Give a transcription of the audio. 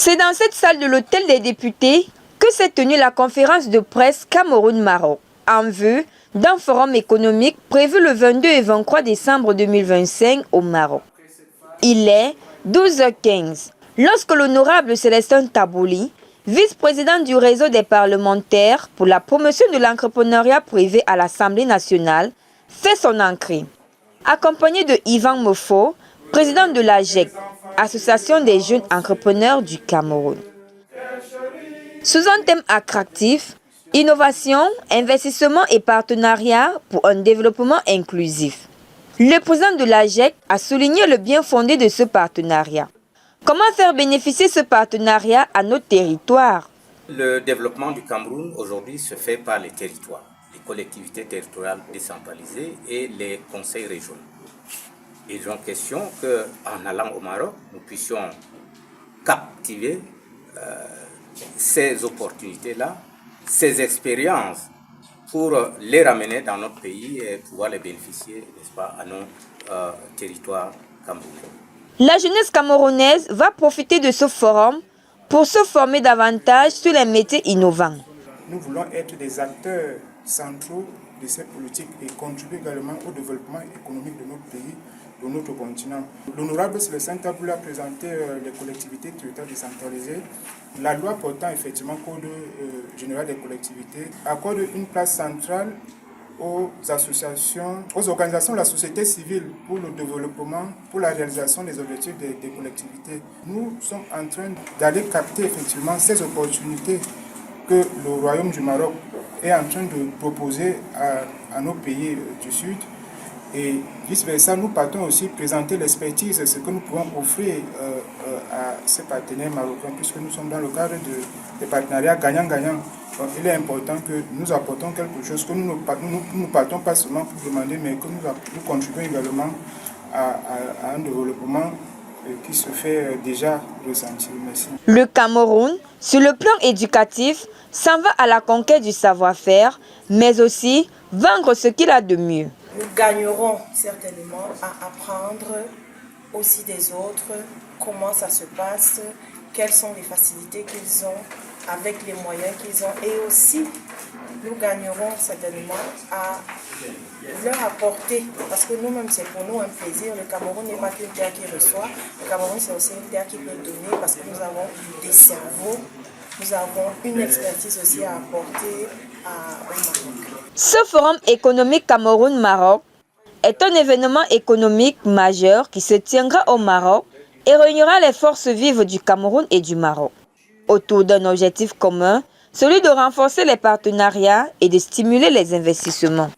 C'est dans cette salle de l'hôtel des députés que s'est tenue la conférence de presse Cameroun-Maroc, en vue d'un forum économique prévu le 22 et 23 décembre 2025 au Maroc. Il est 12h15 lorsque l'honorable Célestin Tabouli, vice-président du réseau des parlementaires pour la promotion de l'entrepreneuriat privé à l'Assemblée nationale, fait son entrée. Accompagné de Yvan Mofo, président de l'AGEC, Association des jeunes entrepreneurs du Cameroun. Sous un thème attractif, innovation, investissement et partenariat pour un développement inclusif. Le président de l'AGEC a souligné le bien fondé de ce partenariat. Comment faire bénéficier ce partenariat à nos territoires? Le développement du Cameroun aujourd'hui se fait par les territoires, les collectivités territoriales décentralisées et les conseils régionaux. Ils ont question qu'en allant au Maroc, nous puissions captiver ces opportunités-là, ces expériences pour les ramener dans notre pays et pouvoir les bénéficier, n'est-ce pas, à nos territoires camerounais. La jeunesse camerounaise va profiter de ce forum pour se former davantage sur les métiers innovants. Nous voulons être des acteurs centraux de ces politiques et contribuer également au développement économique de notre pays, de notre continent. L'honorable Célestin Tabouli a présenté les collectivités territoriales décentralisées. La loi portant effectivement Code général des collectivités accorde une place centrale aux associations, aux organisations de la société civile pour le développement, pour la réalisation des objectifs des collectivités. Nous sommes en train d'aller capter effectivement ces opportunités que le Royaume du Maroc est en train de proposer à nos pays du Sud. Et vice-versa, nous partons aussi présenter l'expertise, ce que nous pouvons offrir à ces partenaires marocains, puisque nous sommes dans le cadre de partenariats gagnant-gagnant. Donc il est important que nous apportons quelque chose, que nous ne partons pas seulement pour demander, mais que nous contribuons également à un développement qui se fait déjà ressentir. Merci. Le Cameroun, sur le plan éducatif, s'en va à la conquête du savoir-faire, mais aussi vendre ce qu'il a de mieux. Nous gagnerons certainement à apprendre aussi des autres comment ça se passe, quelles sont les facilités qu'ils ont avec les moyens qu'ils ont, et aussi nous gagnerons certainement à leur apporter, parce que nous-mêmes c'est pour nous un plaisir. Le Cameroun n'est pas qu'une terre qui reçoit, le Cameroun c'est aussi une terre qui peut donner, parce que nous avons des cerveaux, nous avons une expertise aussi à apporter au Maroc. Ce forum économique Cameroun-Maroc est un événement économique majeur qui se tiendra au Maroc et réunira les forces vives du Cameroun et du Maroc autour d'un objectif commun, celui de renforcer les partenariats et de stimuler les investissements.